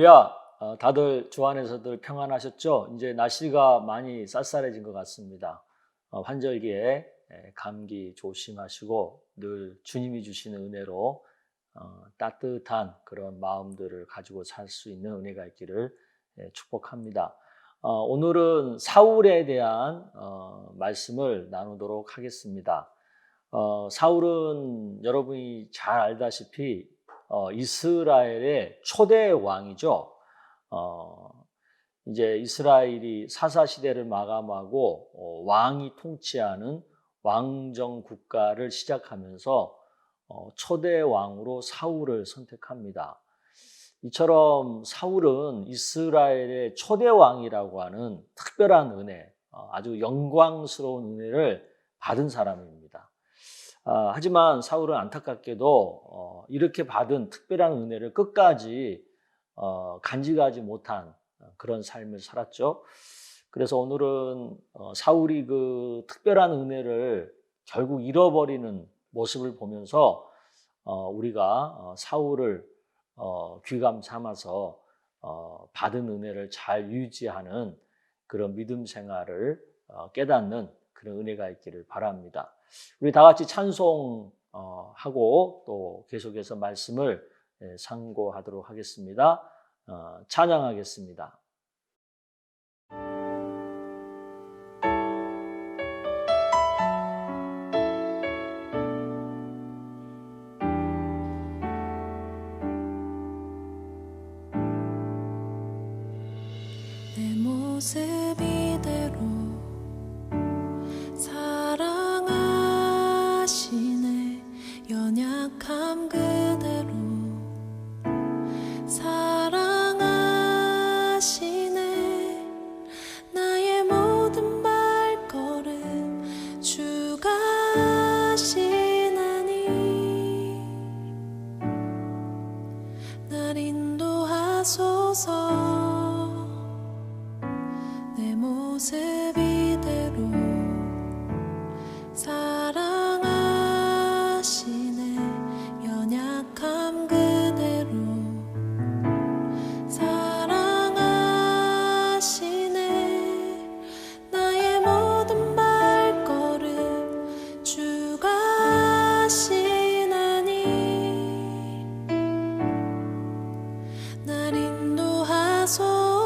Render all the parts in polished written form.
할렐루야. 다들 주 안에서들 평안하셨죠? 이제 날씨가 많이 쌀쌀해진 것 같습니다. 환절기에 감기 조심하시고 늘 주님이 주시는 은혜로 따뜻한 그런 마음들을 가지고 살 수 있는 은혜가 있기를 축복합니다. 오늘은 사울에 대한 말씀을 나누도록 하겠습니다. 사울은 여러분이 잘 알다시피 이스라엘의 초대 왕이죠. 이제 이스라엘이 사사 시대를 마감하고 왕이 통치하는 왕정 국가를 시작하면서 초대 왕으로 사울을 선택합니다. 이처럼 사울은 이스라엘의 초대 왕이라고 하는 특별한 은혜, 아주 영광스러운 은혜를 받은 사람입니다. 하지만 사울은 안타깝게도 이렇게 받은 특별한 은혜를 끝까지 간직하지 못한 그런 삶을 살았죠. 그래서 오늘은 사울이 그 특별한 은혜를 결국 잃어버리는 모습을 보면서 우리가 사울을 귀감 삼아서 받은 은혜를 잘 유지하는 그런 믿음 생활을 깨닫는 그런 은혜가 있기를 바랍니다. 우리 다 같이 찬송하고 또 계속해서 말씀을 상고하도록 하겠습니다. 찬양하겠습니다. 내 모습 이대로 사랑하시네. 연약함 그대로 사랑하시네. 나의 모든 발걸음 주가 하시나니 날 인도하소서. 내 모습 이대로 사랑하시네. 연약함 그대로 사랑하시네. 나의 모든 발걸음 주가 하시나니 날 인도하소서.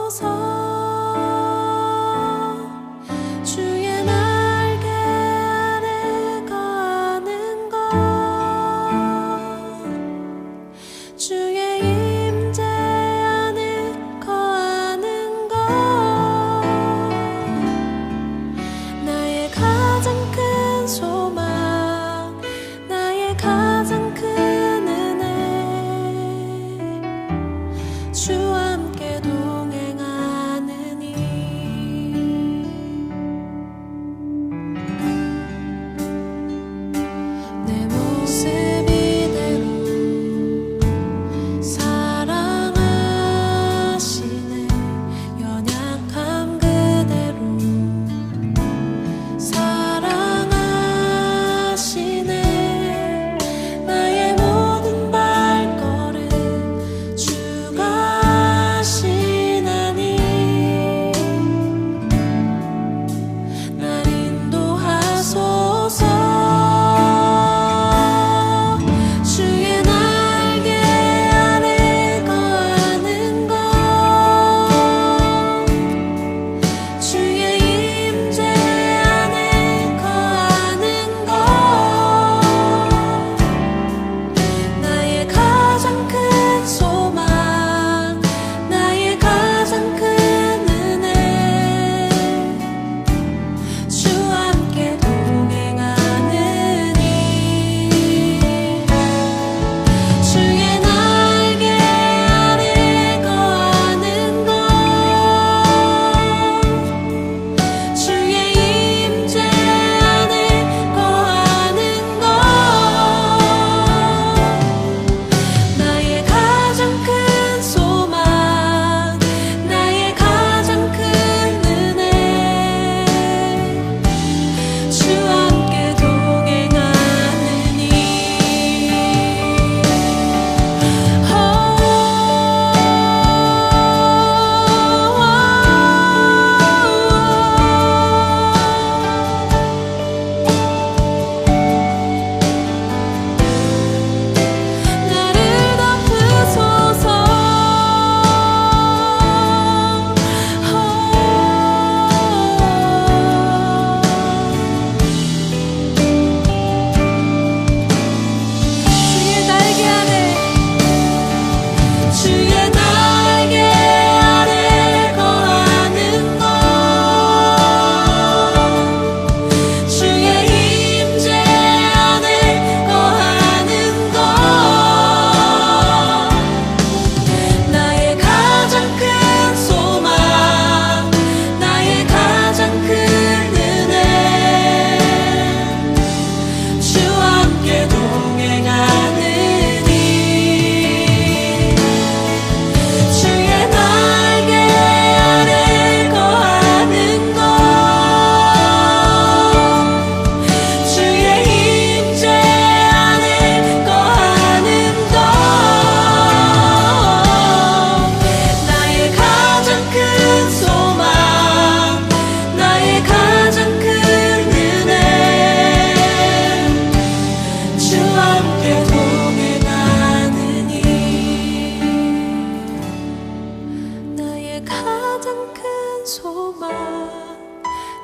가장 큰 소망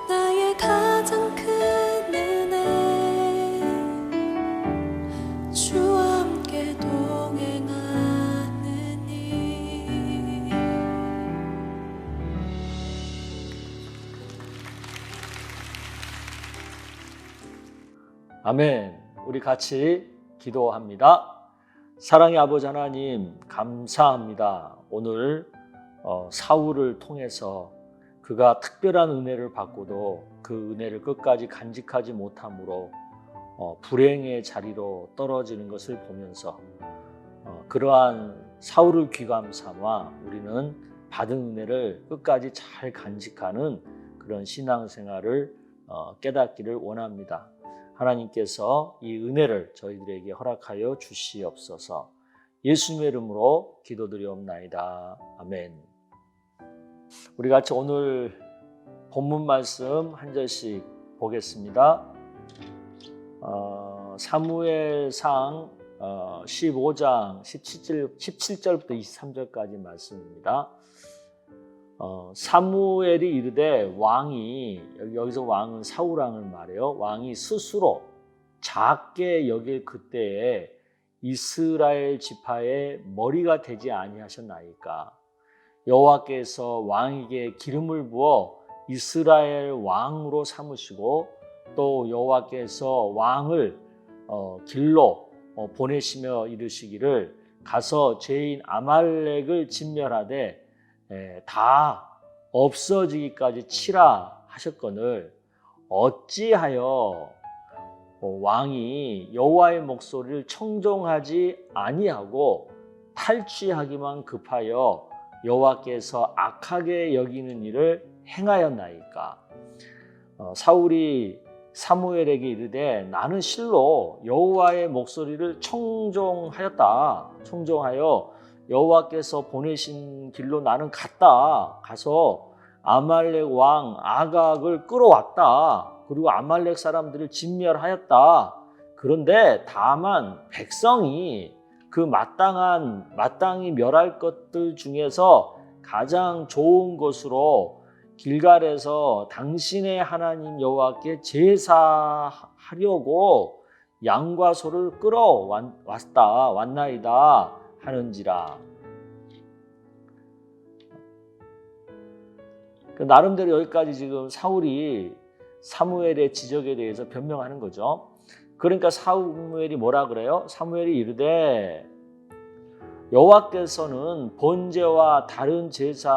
나의 가장 큰 은혜 주와 함께 동행하느니 아멘. 우리 같이 기도합니다. 사랑의 아버지 하나님, 감사합니다. 오늘 사울을 통해서 그가 특별한 은혜를 받고도 그 은혜를 끝까지 간직하지 못함으로 불행의 자리로 떨어지는 것을 보면서 그러한 사울을 귀감 삼아 우리는 받은 은혜를 끝까지 잘 간직하는 그런 신앙생활을 깨닫기를 원합니다. 하나님께서 이 은혜를 저희들에게 허락하여 주시옵소서. 예수님의 이름으로 기도드리옵나이다. 아멘. 우리 같이 오늘 본문 말씀 한 절씩 보겠습니다. 사무엘상 15장 17절부터 23절까지 말씀입니다. 사무엘이 이르되 왕이, 여기서 왕은 사울왕을 말해요. 왕이 스스로 작게 여길 그때에 이스라엘 지파의 머리가 되지 아니하셨나이까. 여호와께서 왕에게 기름을 부어 이스라엘 왕으로 삼으시고 또 여호와께서 왕을 길로 보내시며 이르시기를 가서 죄인 아말렉을 진멸하되 다 없어지기까지 치라 하셨거늘 어찌하여 왕이 여호와의 목소리를 청종하지 아니하고 탈취하기만 급하여 여호와께서 악하게 여기는 일을 행하였나이까. 사울이 사무엘에게 이르되 나는 실로 여호와의 목소리를 청종하여 여호와께서 보내신 길로 나는 갔다. 가서 아말렉 왕 아각을 끌어왔다. 그리고 아말렉 사람들을 진멸하였다. 그런데 다만 백성이 그 마땅히 멸할 것들 중에서 가장 좋은 것으로 길갈에서 당신의 하나님 여호와께 제사하려고 양과 소를 끌어왔나이다 하는지라. 나름대로 여기까지 지금 사울이 사무엘의 지적에 대해서 변명하는 거죠. 그러니까 사무엘이 뭐라 그래요? 사무엘이 이르되 여호와께서는 번제와 다른 제사를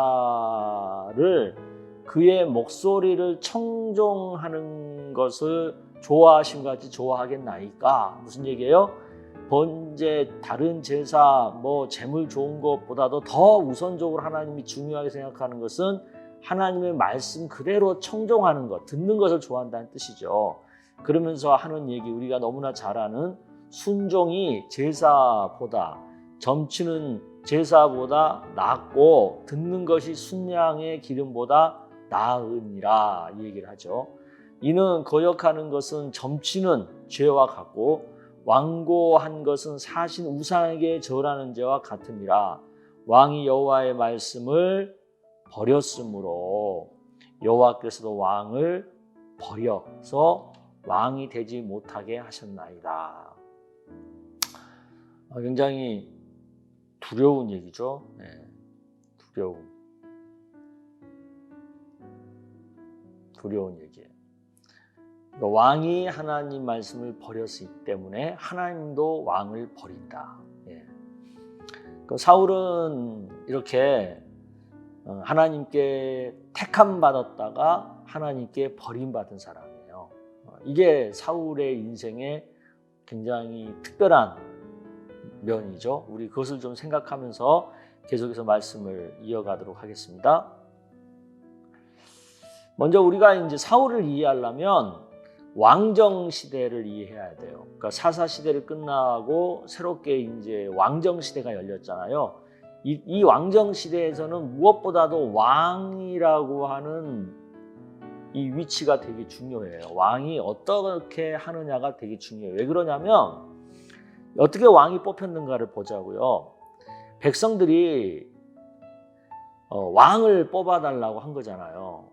그의 목소리를 청종하는 것을 좋아하신 것 같이 좋아하겠나이까? 무슨 얘기예요? 번제, 다른 제사, 재물 좋은 것보다도 더 우선적으로 하나님이 중요하게 생각하는 것은 하나님의 말씀 그대로 청종하는 것, 듣는 것을 좋아한다는 뜻이죠. 그러면서 하는 얘기, 우리가 너무나 잘 아는 순종이 제사보다, 점치는 제사보다 낫고 듣는 것이 순양의 기름보다 나으니라 이 얘기를 하죠. 이는 거역하는 것은 점치는 죄와 같고 완고한 것은 사신 우상에게 절하는 죄와 같음이라. 왕이 여호와의 말씀을 버렸으므로 여호와께서도 왕을 버려서 왕이 되지 못하게 하셨나이다. 굉장히 두려운 얘기죠. 네, 두려운 얘기예요. 그러니까 왕이 하나님 말씀을 버렸기 때문에 하나님도 왕을 버린다. 예. 그 사울은 이렇게 하나님께 택함 받았다가 하나님께 버림받은 사람이에요. 이게 사울의 인생의 굉장히 특별한 면이죠. 우리 그것을 좀 생각하면서 계속해서 말씀을 이어가도록 하겠습니다. 먼저 우리가 이제 사울을 이해하려면 왕정 시대를 이해해야 돼요. 그러니까 사사 시대를 끝나고 새롭게 이제 왕정 시대가 열렸잖아요. 이 왕정 시대에서는 무엇보다도 왕이라고 하는 이 위치가 되게 중요해요. 왕이 어떻게 하느냐가 되게 중요해요. 왜 그러냐면 어떻게 왕이 뽑혔는가를 보자고요. 백성들이 왕을 뽑아달라고 한 거잖아요.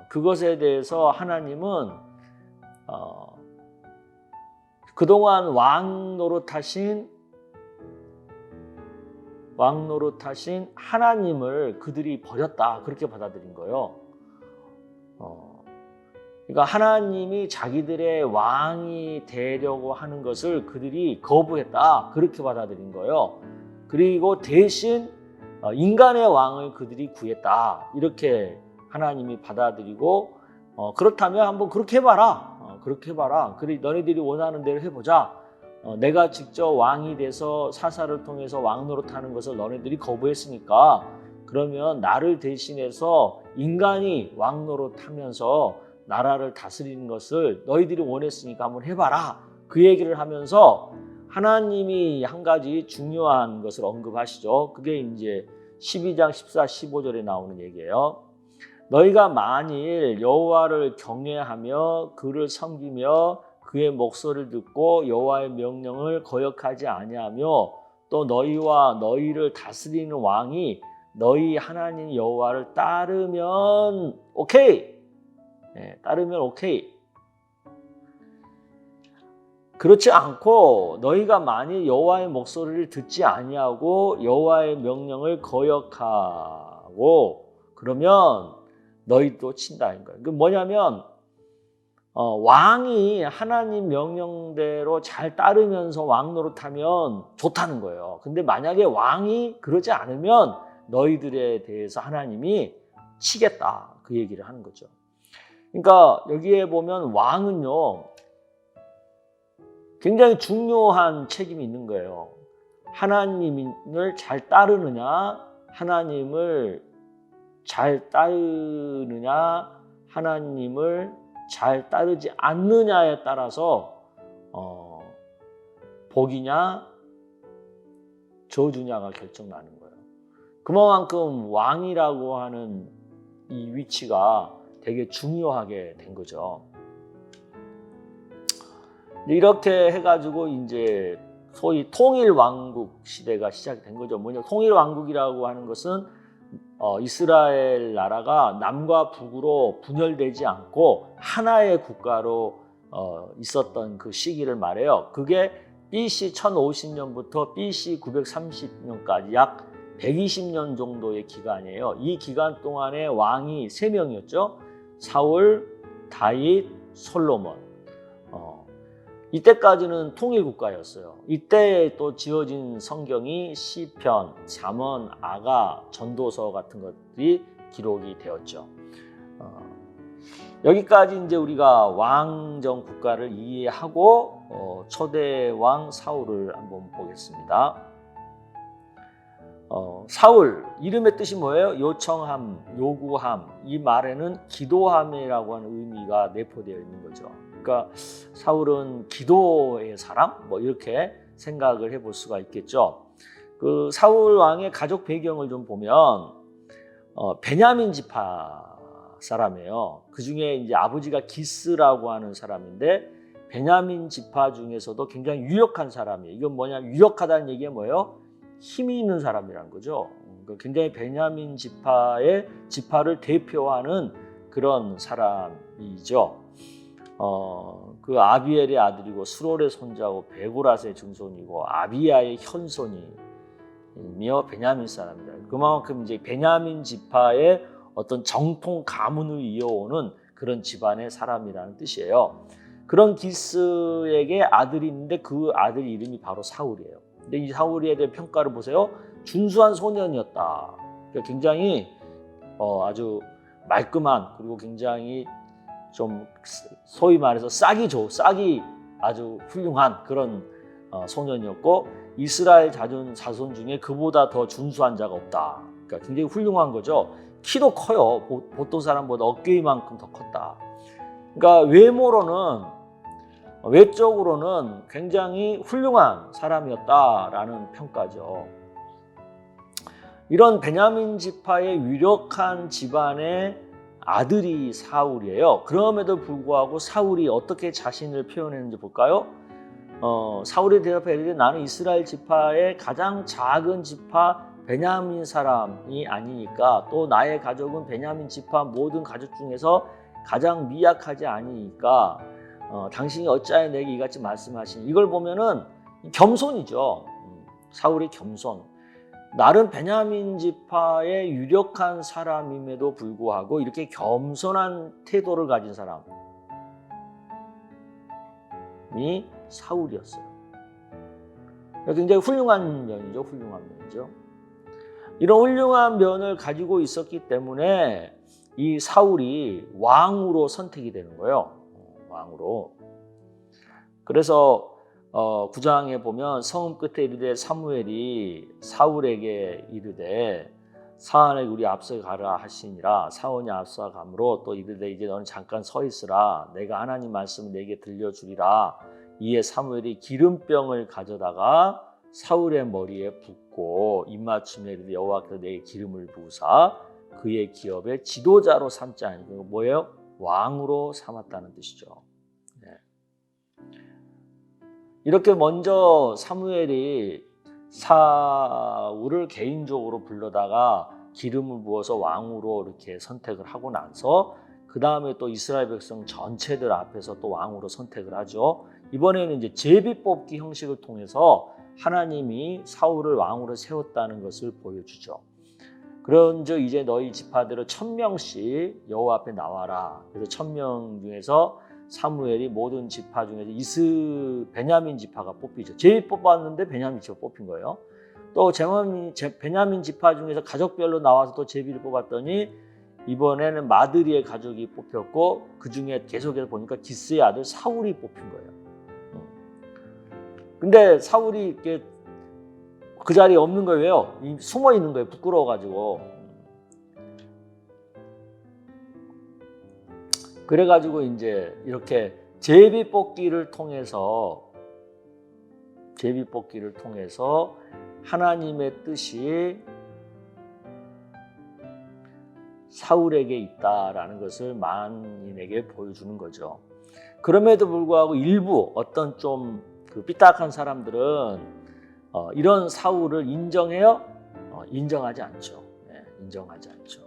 그것에 대해서 하나님은 그동안 왕 노릇하신 하나님을 그들이 버렸다, 그렇게 받아들인 거예요. 그러니까 하나님이 자기들의 왕이 되려고 하는 것을 그들이 거부했다, 그렇게 받아들인 거예요. 그리고 대신 인간의 왕을 그들이 구했다, 이렇게 하나님이 받아들이고, 그렇다면 한번 그렇게 해봐라. 그래, 너희들이 원하는 대로 해보자. 내가 직접 왕이 돼서 사사를 통해서 왕 노릇하는 것을 너희들이 거부했으니까, 그러면 나를 대신해서 인간이 왕 노릇하면서 나라를 다스리는 것을 너희들이 원했으니까 한번 해봐라. 그 얘기를 하면서 하나님이 한 가지 중요한 것을 언급하시죠. 그게 이제 12장 14, 15절에 나오는 얘기예요. 너희가 만일 여호와를 경외하며 그를 섬기며 그의 목소리를 듣고 여호와의 명령을 거역하지 아니하며 또 너희와 너희를 다스리는 왕이 너희 하나님 여호와를 따르면 오케이. 따르면 오케이. 그렇지 않고 너희가 만일 여호와의 목소리를 듣지 아니하고 여호와의 명령을 거역하고 그러면 너희도 친다 인 거예요. 그 뭐냐면 왕이 하나님 명령대로 잘 따르면서 왕 노릇하면 좋다는 거예요. 근데 만약에 왕이 그러지 않으면 너희들에 대해서 하나님이 치겠다, 그 얘기를 하는 거죠. 그러니까 여기에 보면 왕은요, 굉장히 중요한 책임이 있는 거예요. 하나님을 잘 따르느냐, 하나님을 잘 따르느냐, 하나님을 잘 따르지 않느냐에 따라서 복이냐 저주냐가 결정나는 거예요. 그만큼 왕이라고 하는 이 위치가 되게 중요하게 된 거죠. 이렇게 해가지고 이제 소위 통일왕국 시대가 시작이 된 거죠. 뭐냐, 통일왕국이라고 하는 것은 이스라엘 나라가 남과 북으로 분열되지 않고 하나의 국가로 있었던 그 시기를 말해요. 그게 BC 1050년부터 BC 930년까지 약 120년 정도의 기간이에요. 이 기간 동안에 왕이 3명이었죠. 사울, 다윗, 솔로몬. 이때까지는 통일국가였어요. 이때 또 지어진 성경이 시편, 잠언, 아가, 전도서 같은 것들이 기록이 되었죠. 여기까지 이제 우리가 왕정 국가를 이해하고 초대 왕 사울을 한번 보겠습니다. 사울, 이름의 뜻이 뭐예요? 요청함, 요구함. 이 말에는 기도함이라고 하는 의미가 내포되어 있는 거죠. 그러니까 사울은 기도의 사람, 뭐 이렇게 생각을 해볼 수가 있겠죠. 그 사울 왕의 가족 배경을 좀 보면 베냐민 지파 사람이에요. 그 중에 이제 아버지가 기스라고 하는 사람인데 베냐민 지파 중에서도 굉장히 유력한 사람이에요. 이건 뭐냐? 유력하다는 얘기가 뭐예요? 힘이 있는 사람이라는 거죠. 굉장히 베냐민 지파를 대표하는 그런 사람이죠. 그 아비엘의 아들이고 수롤의 손자고 베고라스의 증손이고 아비야의 현손이며 베냐민 사람이다. 그만큼 이제 베냐민 지파의 어떤 정통 가문을 이어오는 그런 집안의 사람이라는 뜻이에요. 그런 기스에게 아들이 있는데 그 아들 이름이 바로 사울이에요. 근데 이 사울에 대한 평가를 보세요. 준수한 소년이었다. 그러니까 굉장히 아주 말끔한, 그리고 굉장히 좀 소위 말해서 싹이 아주 훌륭한 그런 소년이었고, 이스라엘 자손 중에 그보다 더 준수한 자가 없다. 그러니까 굉장히 훌륭한 거죠. 키도 커요. 보통 사람보다 어깨만큼 더 컸다. 그러니까 외적으로는 굉장히 훌륭한 사람이었다라는 평가죠. 이런 베냐민 지파의 유력한 집안의 아들이 사울이에요. 그럼에도 불구하고 사울이 어떻게 자신을 표현했는지 볼까요? 사울이 대답해 이르되 나는 이스라엘 지파의 가장 작은 지파 베냐민 사람이 아니니까, 또 나의 가족은 베냐민 지파 모든 가족 중에서 가장 미약하지 않으니까 당신이 어찌하여 내게 이같이 말씀하시니. 이걸 보면은 겸손이죠. 사울의 겸손. 나는 베냐민 지파의 유력한 사람임에도 불구하고 이렇게 겸손한 태도를 가진 사람이 사울이었어요. 굉장히 훌륭한 면이죠. 훌륭한 면이죠. 이런 훌륭한 면을 가지고 있었기 때문에 이 사울이 왕으로 선택이 되는 거예요. 왕으로. 그래서 9장에 보면 성읍 끝에 이르되 사무엘이 사울에게 이르되 사안에게 우리 앞서 가라 하시니라. 사원이 앞서 가므로 또 이르되 이제 너는 잠깐 서 있으라. 내가 하나님 말씀을 내게 들려주리라. 이에 사무엘이 기름병을 가져다가 사울의 머리에 붓고 입맞춤에 이르되 여호와께서 내게 기름을 부으사 그의 기업의 지도자로 삼지 아니하니. 뭐예요? 왕으로 삼았다는 뜻이죠. 네. 이렇게 먼저 사무엘이 사울을 개인적으로 불러다가 기름을 부어서 왕으로 이렇게 선택을 하고 나서 그 다음에 또 이스라엘 백성 전체들 앞에서 또 왕으로 선택을 하죠. 이번에는 이제 제비 뽑기 형식을 통해서 하나님이 사울을 왕으로 세웠다는 것을 보여주죠. 그런즉 이제 너희 지파대로 1000명씩 여호와 앞에 나와라. 그래서 1000명 중에서 사무엘이 모든 지파 중에서 베냐민 지파가 뽑히죠. 제비 뽑았는데 베냐민 지파 뽑힌 거예요. 또 베냐민 지파 중에서 가족별로 나와서 또 제비를 뽑았더니 이번에는 마드리의 가족이 뽑혔고 그 중에 계속해서 보니까 기스의 아들 사울이 뽑힌 거예요. 근데 사울이 이렇게 그 자리에 없는 거예요. 왜요? 숨어 있는 거예요. 부끄러워가지고. 그래가지고 이제 이렇게 제비 뽑기를 통해서 하나님의 뜻이 사울에게 있다라는 것을 만인에게 보여주는 거죠. 그럼에도 불구하고 일부 어떤 좀 삐딱한 사람들은 이런 사울을 인정해요? 인정하지 않죠. 네, 인정하지 않죠.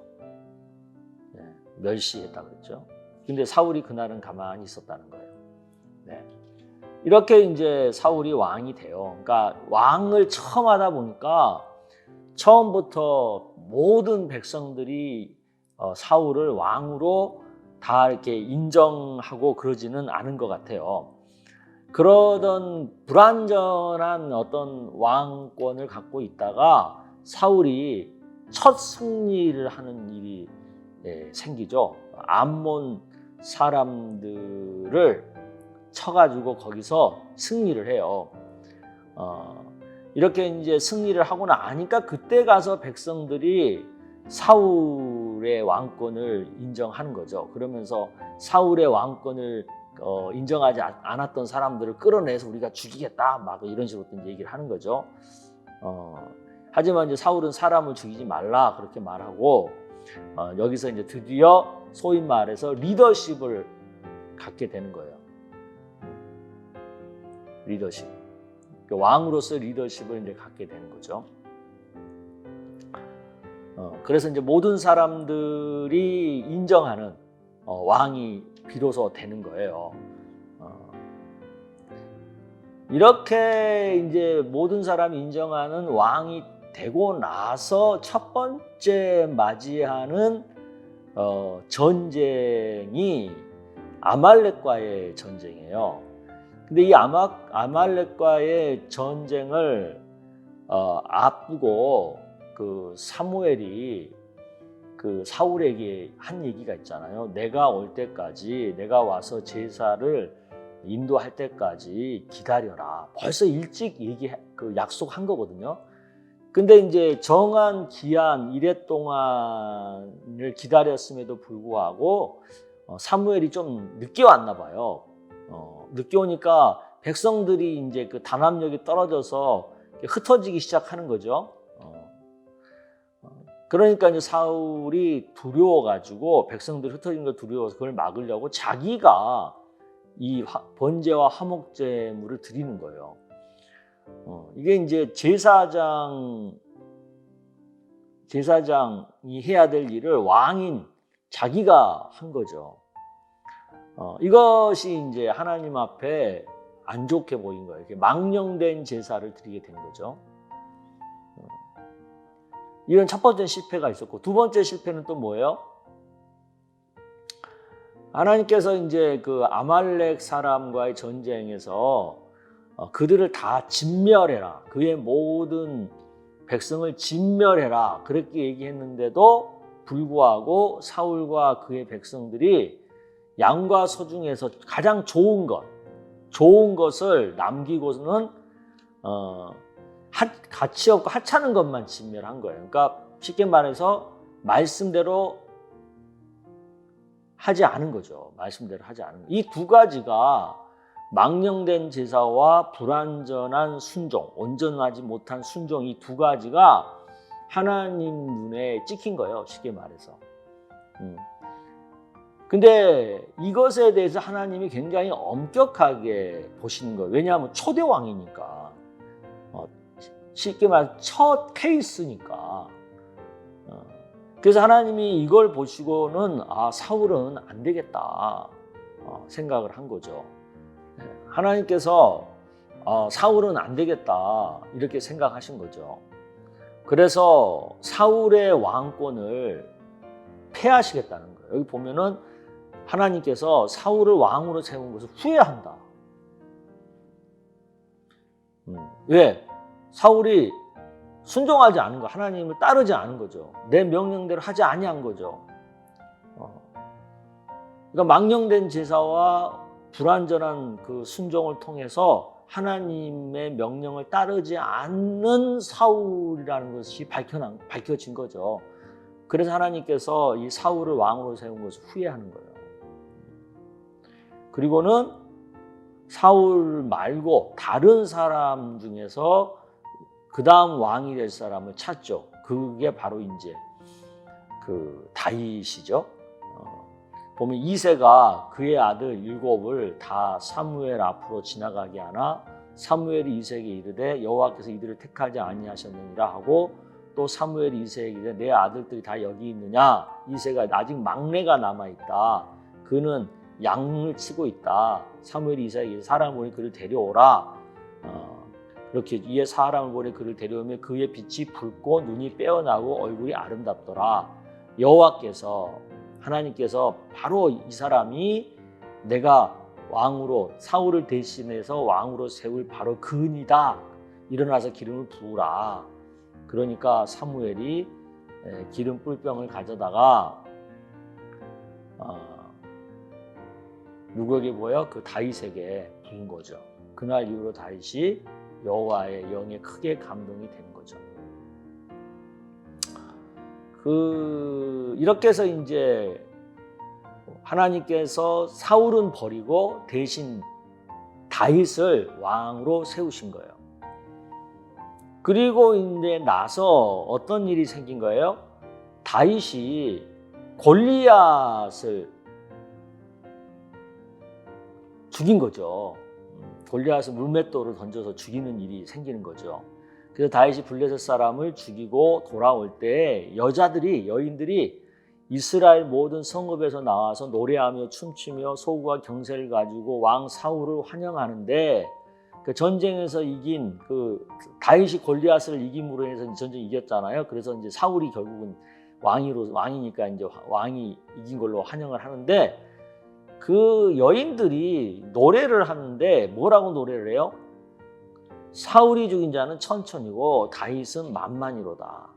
네, 멸시했다 그랬죠. 근데 사울이 그날은 가만히 있었다는 거예요. 네. 이렇게 이제 사울이 왕이 돼요. 그러니까 왕을 처음 하다 보니까 처음부터 모든 백성들이 사울을 왕으로 다 이렇게 인정하고 그러지는 않은 것 같아요. 그러던 불완전한 어떤 왕권을 갖고 있다가 사울이 첫 승리를 하는 일이 생기죠. 암몬 사람들을 쳐가지고 거기서 승리를 해요. 이렇게 이제 승리를 하고 나니까 그때 가서 백성들이 사울의 왕권을 인정하는 거죠. 그러면서 사울의 왕권을 인정하지 않았던 사람들을 끌어내서 우리가 죽이겠다 막 이런 식으로 얘기를 하는 거죠. 하지만 이제 사울은 사람을 죽이지 말라 그렇게 말하고 여기서 이제 드디어 소위 말해서 리더십을 갖게 되는 거예요. 리더십. 왕으로서 리더십을 이제 갖게 되는 거죠. 그래서 이제 모든 사람들이 인정하는 왕이 비로소 되는 거예요. 이렇게 이제 모든 사람이 인정하는 왕이 되고 나서 첫 번째 맞이하는 전쟁이 아말렉과의 전쟁이에요. 근데 이 아말렉과의 전쟁을 앞두고 그 사무엘이 그 사울에게 한 얘기가 있잖아요. 내가 올 때까지, 내가 와서 제사를 인도할 때까지 기다려라. 벌써 일찍 약속한 거거든요. 근데 이제 정한 기한 이래 동안을 기다렸음에도 불구하고 사무엘이 좀 늦게 왔나 봐요. 늦게 오니까 백성들이 이제 그 단합력이 떨어져서 흩어지기 시작하는 거죠. 그러니까 이제 사울이 두려워가지고 백성들이 흩어진 걸 두려워서 그걸 막으려고 자기가 이 번제와 화목제물을 드리는 거예요. 이게 이제 제사장 제사장이 해야 될 일을 왕인 자기가 한 거죠. 이것이 이제 하나님 앞에 안 좋게 보인 거예요. 이렇게 망령된 제사를 드리게 된 거죠. 이런 첫 번째 실패가 있었고, 두 번째 실패는 또 뭐예요? 하나님께서 이제 그 아말렉 사람과의 전쟁에서 그들을 다 진멸해라. 그의 모든 백성을 진멸해라. 그렇게 얘기했는데도 불구하고 사울과 그의 백성들이 양과 소 중에서 가장 좋은 것을 남기고는 가치 없고 하찮은 것만 진멸한 거예요. 그러니까 쉽게 말해서 말씀대로 하지 않은 거죠. 말씀대로 하지 않은 거. 이 두 가지가 망령된 제사와 불완전한 순종, 온전하지 못한 순종, 이 두 가지가 하나님 눈에 찍힌 거예요. 쉽게 말해서. 근데 이것에 대해서 하나님이 굉장히 엄격하게 보시는 거예요. 왜냐하면 초대 왕이니까. 쉽게 말해서 첫 케이스니까. 그래서 하나님이 이걸 보시고는 사울은 안 되겠다 생각을 한 거죠. 하나님께서 사울은 안 되겠다 이렇게 생각하신 거죠. 그래서 사울의 왕권을 폐하시겠다는 거예요. 여기 보면은 하나님께서 사울을 왕으로 세운 것을 후회한다. 왜? 사울이 순종하지 않은 거, 하나님을 따르지 않은 거죠. 내 명령대로 하지 아니한 거죠. 그러니까 망령된 제사와 불완전한 그 순종을 통해서 하나님의 명령을 따르지 않는 사울이라는 것이 밝혀진 거죠. 그래서 하나님께서 이 사울을 왕으로 세운 것을 후회하는 거예요. 그리고는 사울 말고 다른 사람 중에서 그 다음 왕이 될 사람을 찾죠. 그게 바로 이제 그 다윗이죠. 보면 이새가 그의 아들 7을 다 사무엘 앞으로 지나가게 하나 사무엘이 이새에게 이르되 여호와께서 이들을 택하지 아니하셨느니라 하고 또 사무엘이 이새에게 이르되 내 아들들이 다 여기 있느냐. 이새가 아직 막내가 남아있다. 그는 양을 치고 있다. 사무엘이 이새에게 사람을 보니 그를 데려오라. 그렇게 이에 사람을 보내 그를 데려오며 그의 빛이 붉고 눈이 빼어나고 얼굴이 아름답더라. 여호와께서 하나님께서 바로 이 사람이 내가 왕으로 사울을 대신해서 왕으로 세울 바로 그이다. 일어나서 기름을 부으라. 그러니까 사무엘이 기름 뿔병을 가져다가 누구에게 보여? 그 다윗에게 부은 거죠. 그날 이후로 다윗이 여호와의 영에 크게 감동이 된 거죠. 이렇게 해서 이제 하나님께서 사울은 버리고 대신 다윗을 왕으로 세우신 거예요. 그리고 이제 나서 어떤 일이 생긴 거예요? 다윗이 골리앗을 죽인 거죠. 골리앗을 물맷돌을 던져서 죽이는 일이 생기는 거죠. 그래서 다윗이 블레셋 사람을 죽이고 돌아올 때 여인들이 이스라엘 모든 성읍에서 나와서 노래하며 춤추며 소구와 경세를 가지고 왕 사울을 환영하는데 그 전쟁에서 이긴 그 다윗이 골리앗을 이김으로 해서 전쟁 이겼잖아요. 그래서 이제 사울이 결국은 왕이니까 이제 왕이 이긴 걸로 환영을 하는데 그 여인들이 노래를 하는데 뭐라고 노래를 해요? 사울이 죽인 자는 천천이고 다윗은 만만이로다.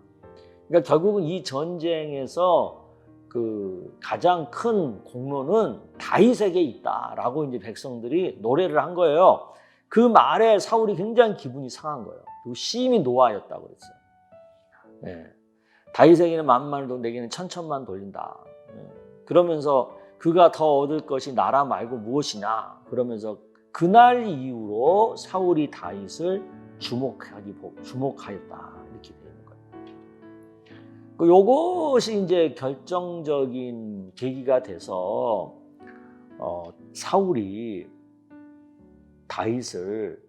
그러니까 결국은 이 전쟁에서 그 가장 큰 공로는 다윗에게 있다라고 이제 백성들이 노래를 한 거예요. 그 말에 사울이 굉장히 기분이 상한 거예요. 그리고 심히 노하였다고 그랬어요. 네. 다윗에게는 만만도 내게는 천천만 돌린다. 네. 그러면서 그가 더 얻을 것이 나라 말고 무엇이냐. 그러면서 그날 이후로 사울이 다윗을 주목하였다. 이렇게 되는 거예요. 요것이 이제 결정적인 계기가 돼서 사울이 다윗을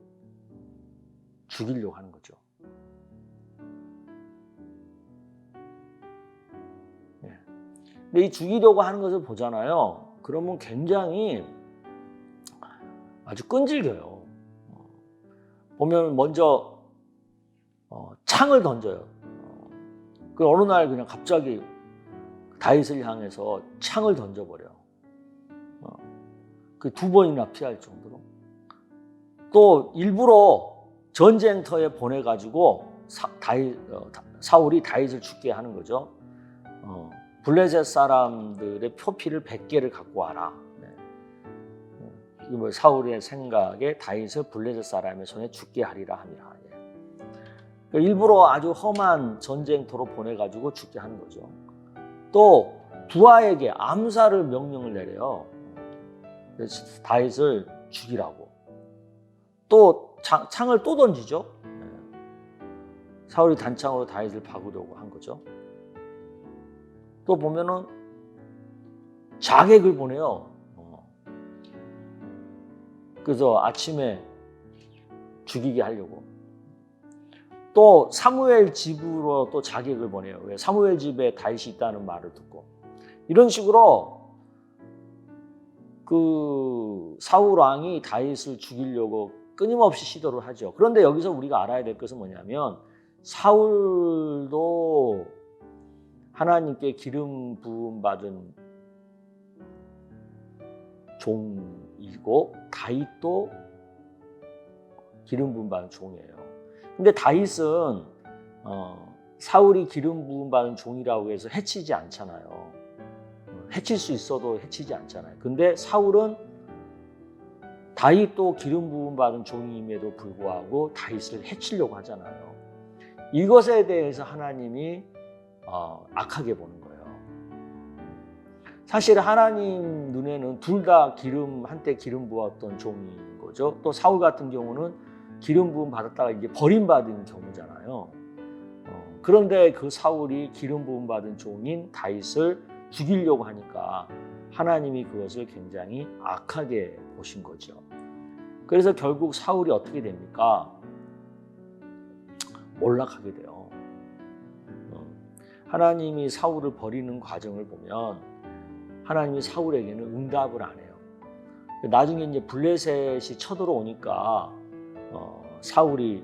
죽이려고 하는 거죠. 근데 이 죽이려고 하는 것을 보잖아요. 그러면 굉장히 아주 끈질겨요. 보면 먼저 창을 던져요. 그 어느 날 그냥 갑자기 다윗을 향해서 창을 던져버려. 그 2번이나 피할 정도로. 또 일부러 전쟁터에 보내가지고 사울이 다윗을 죽게 하는 거죠. 블레셋 사람들의 표피를 100개를 갖고 와라. 네. 사울의 생각에 다윗을 블레셋 사람의 손에 죽게 하리라 함이라. 그러니까 일부러 아주 험한 전쟁터로 보내가지고 죽게 하는 거죠. 또 부하에게 암살을 명령을 내려요. 다윗을 죽이라고. 또 창을 또 던지죠. 사울이 단창으로 다윗을 박으려고 한 거죠. 또 보면은 자객을 보내요. 그래서 아침에 죽이게 하려고. 또 사무엘 집으로 또 자객을 보내요. 왜? 사무엘 집에 다윗이 있다는 말을 듣고. 이런 식으로 그 사울 왕이 다윗을 죽이려고 끊임없이 시도를 하죠. 그런데 여기서 우리가 알아야 될 것은 뭐냐면 사울도 하나님께 기름 부음 받은 종이고 다윗도 기름 부음 받은 종이에요. 근데 다윗은 사울이 기름 부음 받은 종이라고 해서 해치지 않잖아요. 해칠 수 있어도 해치지 않잖아요. 근데 사울은 다윗도 기름 부음 받은 종임에도 불구하고 다윗을 해치려고 하잖아요. 이것에 대해서 하나님이 악하게 보는 거예요. 사실 하나님 눈에는 둘 다 한때 기름 부었던 종인 거죠. 또 사울 같은 경우는 기름 부음 받았다가 이제 버림받은 경우잖아요. 그런데 그 사울이 기름 부음 받은 종인 다윗을 죽이려고 하니까 하나님이 그것을 굉장히 악하게 보신 거죠. 그래서 결국 사울이 어떻게 됩니까? 몰락하게 돼요. 하나님이 사울을 버리는 과정을 보면 하나님이 사울에게는 응답을 안 해요. 나중에 이제 블레셋이 쳐들어오니까 사울이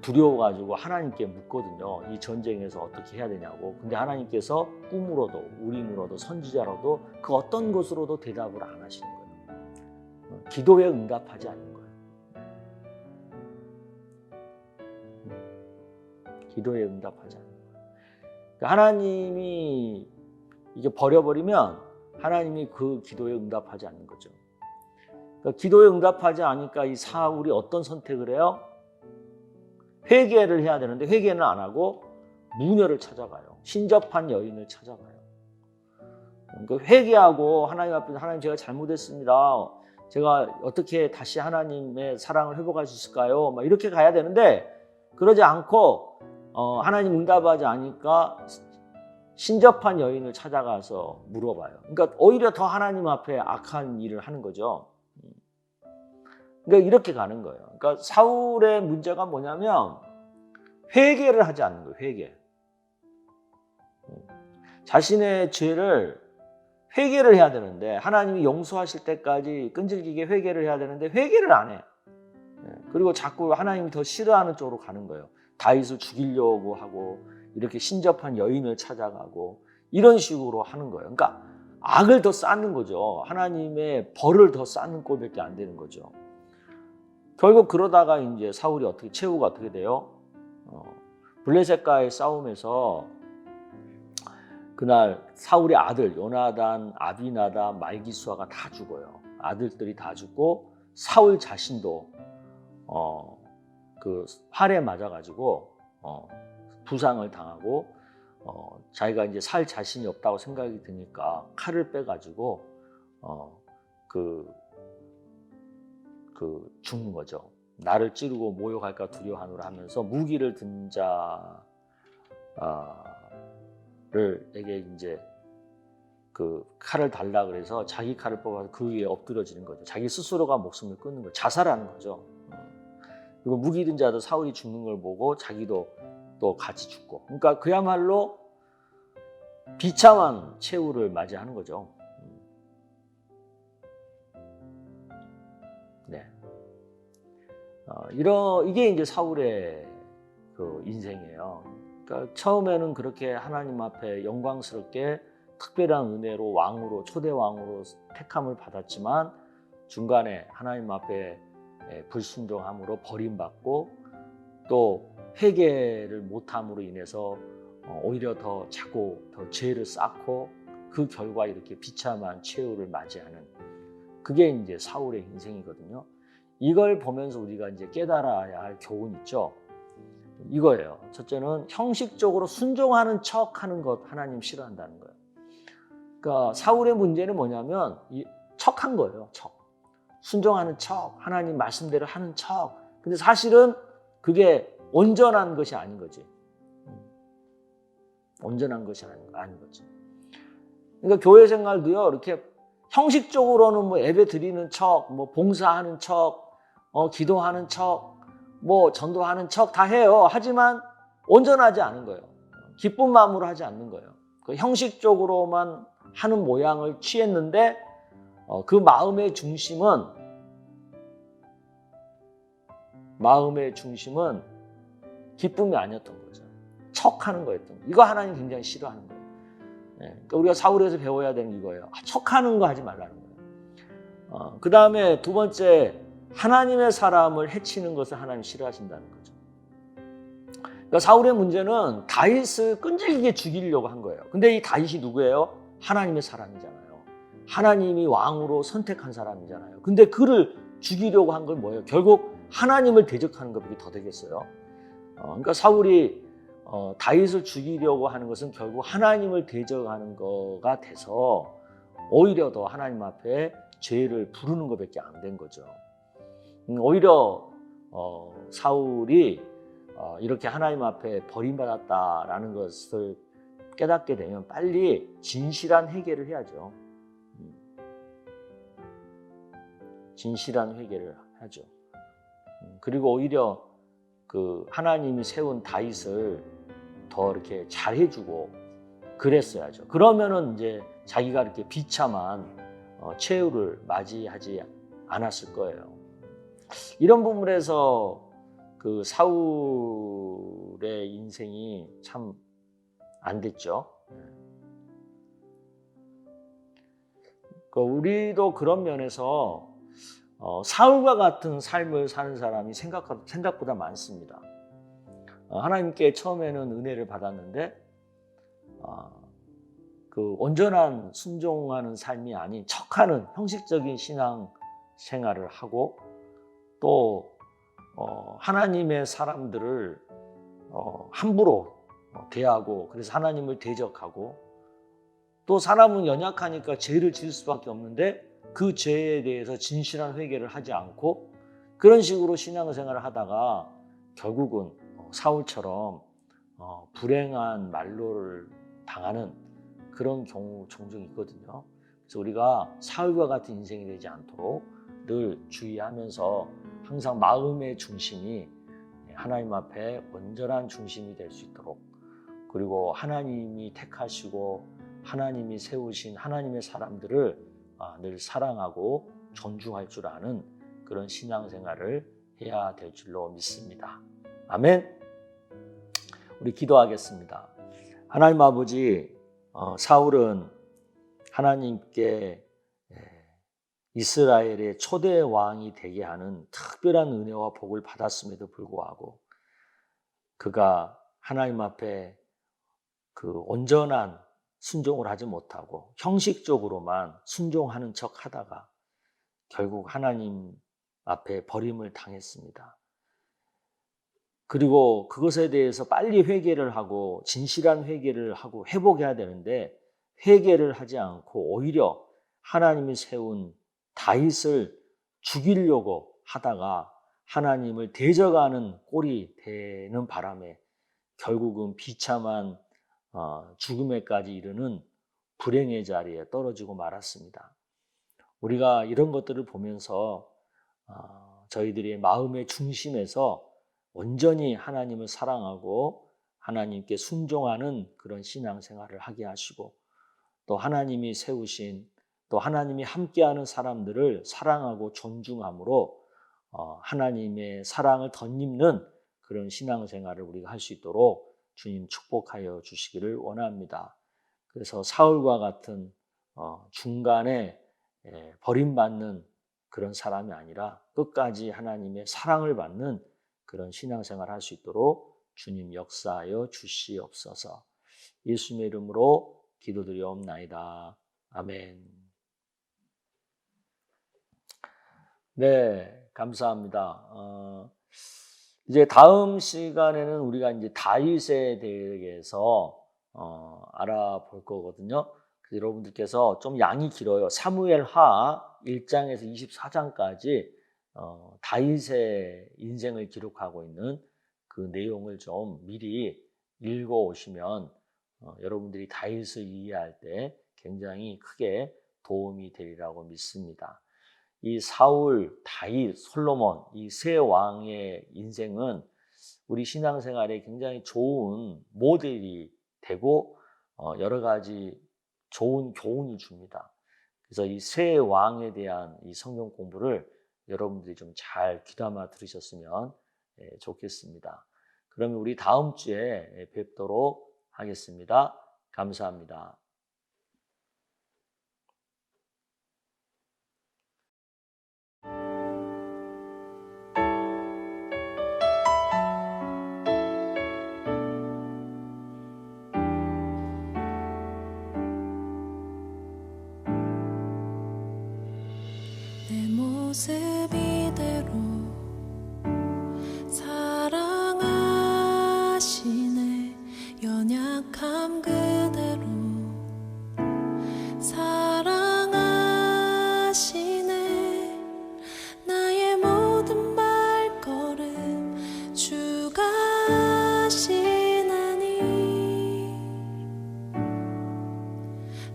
두려워가지고 하나님께 묻거든요. 이 전쟁에서 어떻게 해야 되냐고. 근데 하나님께서 꿈으로도 우림으로도 선지자로도 그 어떤 것으로도 대답을 안 하시는 거예요. 기도에 응답하지 않는 거예요. 기도에 응답하지 않는 거예요. 그러니까 하나님이 이게 버려버리면 하나님이 그 기도에 응답하지 않는 거죠. 그러니까 기도에 응답하지 않으니까 이 사울이 어떤 선택을 해요? 회개를 해야 되는데 회개는 안 하고 무녀를 찾아가요. 신접한 여인을 찾아가요. 그러니까 회개하고 하나님 앞에서 하나님 제가 잘못했습니다. 제가 어떻게 다시 하나님의 사랑을 회복할 수 있을까요? 막 이렇게 가야 되는데 그러지 않고 하나님 응답하지 않으니까 신접한 여인을 찾아가서 물어봐요. 그러니까 오히려 더 하나님 앞에 악한 일을 하는 거죠. 그러니까 이렇게 가는 거예요. 그러니까 사울의 문제가 뭐냐면 회개를 하지 않는 거예요. 회개. 자신의 죄를 회개를 해야 되는데 하나님이 용서하실 때까지 끈질기게 회개를 해야 되는데 회개를 안 해. 그리고 자꾸 하나님이 더 싫어하는 쪽으로 가는 거예요. 다윗을 죽이려고 하고 이렇게 신접한 여인을 찾아가고 이런 식으로 하는 거예요. 그러니까 악을 더 쌓는 거죠. 하나님의 벌을 더 쌓는 꼴밖에 안 되는 거죠. 결국 그러다가 이제 사울이 최후가 어떻게 돼요? 블레셋과의 싸움에서 그날 사울의 아들 요나단, 아비나답, 말기수아가 다 죽어요. 아들들이 다 죽고 사울 자신도 그 활에 맞아가지고 부상을 당하고 자기가 이제 살 자신이 없다고 생각이 드니까 칼을 빼가지고 죽는 거죠. 나를 찌르고 모욕할까 두려워하노라 하면서 무기를 든 자를에게 이제 그 칼을 달라 그래서 자기 칼을 뽑아서 그 위에 엎드려지는 거죠. 자기 스스로가 목숨을 끊는 거죠. 자살하는 거죠. 그리고 무기 든 자도 사울이 죽는 걸 보고 자기도 또 같이 죽고. 그러니까 그야말로 비참한 최후를 맞이하는 거죠. 네. 이게 이제 사울의 그 인생이에요. 그러니까 처음에는 그렇게 하나님 앞에 영광스럽게 특별한 은혜로 왕으로 초대 왕으로 택함을 받았지만 중간에 하나님 앞에 불순종함으로 버림받고 또 회개를 못함으로 인해서 오히려 자꾸 더 죄를 쌓고 그 결과 이렇게 비참한 최후를 맞이하는 그게 이제 사울의 인생이거든요. 이걸 보면서 우리가 이제 깨달아야 할 교훈 있죠. 이거예요. 첫째는 형식적으로 순종하는 척하는 것 하나님 싫어한다는 거예요. 그러니까 사울의 문제는 뭐냐면 척한 거예요. 순종하는 척, 하나님 말씀대로 하는 척. 근데 사실은 그게 온전한 것이 아닌 거지. 온전한 것이 아닌 거지. 그러니까 교회 생활도요, 이렇게 형식적으로는 뭐 예배 드리는 척, 뭐 봉사하는 척, 기도하는 척, 뭐 전도하는 척 다 해요. 하지만 온전하지 않은 거예요. 기쁜 마음으로 하지 않는 거예요. 그 형식적으로만 하는 모양을 취했는데 그 마음의 중심은 기쁨이 아니었던 거죠. 척하는 거였던 거예요. 이거 하나님 굉장히 싫어하는 거예요. 그러니까 우리가 사울에서 배워야 되는 이거예요. 척하는 거 하지 말라는 거예요. 그 다음에 두 번째, 하나님의 사람을 해치는 것을 하나님 싫어하신다는 거죠. 그러니까 사울의 문제는 다윗을 끈질기게 죽이려고 한 거예요. 근데 이 다윗이 누구예요? 하나님의 사람이잖아요. 하나님이 왕으로 선택한 사람이잖아요. 근데 그를 죽이려고 한 건 뭐예요? 결국 하나님을 대적하는 것밖에 더 되겠어요. 그러니까 사울이 다윗을 죽이려고 하는 것은 결국 하나님을 대적하는 거가 돼서 오히려 더 하나님 앞에 죄를 부르는 것밖에 안 된 거죠. 오히려 사울이 이렇게 하나님 앞에 버림받았다라는 것을 깨닫게 되면 빨리 진실한 회개를 해야죠. 진실한 회개를 하죠. 그리고 오히려 그 하나님이 세운 다윗을 더 이렇게 잘해주고 그랬어야죠. 그러면은 이제 자기가 이렇게 비참한 최후를 맞이하지 않았을 거예요. 이런 부분에서 그 사울의 인생이 참 안 됐죠. 우리도 그런 면에서 사울과 같은 삶을 사는 사람이 생각보다 많습니다. 하나님께 처음에는 은혜를 받았는데 그 온전한 순종하는 삶이 아닌 척하는 형식적인 신앙 생활을 하고 또 하나님의 사람들을 함부로 대하고 그래서 하나님을 대적하고 또 사람은 연약하니까 죄를 지을 수밖에 없는데 그 죄에 대해서 진실한 회개를 하지 않고 그런 식으로 신앙생활을 하다가 결국은 사울처럼 불행한 말로를 당하는 그런 경우 종종 있거든요. 그래서 우리가 사울과 같은 인생이 되지 않도록 늘 주의하면서 항상 마음의 중심이 하나님 앞에 온전한 중심이 될 수 있도록 그리고 하나님이 택하시고 하나님이 세우신 하나님의 사람들을 늘 사랑하고 존중할 줄 아는 그런 신앙생활을 해야 될 줄로 믿습니다. 아멘. 우리 기도하겠습니다. 하나님 아버지, 사울은 하나님께 이스라엘의 초대 왕이 되게 하는 특별한 은혜와 복을 받았음에도 불구하고 그가 하나님 앞에 그 온전한 순종을 하지 못하고 형식적으로만 순종하는 척 하다가 결국 하나님 앞에 버림을 당했습니다. 그리고 그것에 대해서 빨리 회개를 하고 진실한 회개를 하고 회복해야 되는데 회개를 하지 않고 오히려 하나님이 세운 다윗을 죽이려고 하다가 하나님을 대적하는 꼴이 되는 바람에 결국은 비참한 죽음에까지 이르는 불행의 자리에 떨어지고 말았습니다. 우리가 이런 것들을 보면서 저희들의 마음의 중심에서 온전히 하나님을 사랑하고 하나님께 순종하는 그런 신앙생활을 하게 하시고 또 하나님이 세우신 또 하나님이 함께하는 사람들을 사랑하고 존중함으로 하나님의 사랑을 덧입는 그런 신앙생활을 우리가 할 수 있도록 주님 축복하여 주시기를 원합니다. 그래서 사울과 같은 중간에 버림받는 그런 사람이 아니라 끝까지 하나님의 사랑을 받는 그런 신앙생활을 할 수 있도록 주님 역사하여 주시옵소서. 예수님의 이름으로 기도드리옵나이다. 아멘. 네, 감사합니다. 이제 다음 시간에는 우리가 이제 다윗에 대해서 알아볼 거거든요. 그래서 여러분들께서 좀 양이 길어요. 사무엘하 1장에서 24장까지 다윗의 인생을 기록하고 있는 그 내용을 좀 미리 읽어 오시면 여러분들이 다윗을 이해할 때 굉장히 크게 도움이 되리라고 믿습니다. 이 사울, 다윗, 솔로몬 이 세 왕의 인생은 우리 신앙생활에 굉장히 좋은 모델이 되고 여러 가지 좋은 교훈을 줍니다. 그래서 이 세 왕에 대한 이 성경 공부를 여러분들이 좀 잘 귀담아 들으셨으면 좋겠습니다. 그러면 우리 다음 주에 뵙도록 하겠습니다. 감사합니다. 내 모습 이대로 사랑하시네 연약함 그대로 사랑하시네 나의 모든 발걸음 주가 하시나니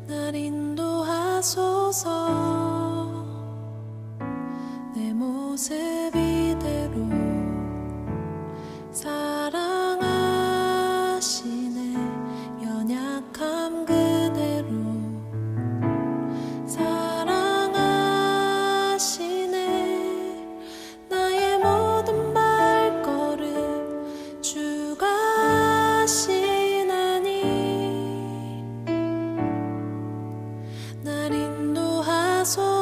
날 인도하소서 내 모습 이대로 사랑하시네 연약함 그대로 사랑하시네 나의 모든 발걸음 주가 하시나니 날 인도하소서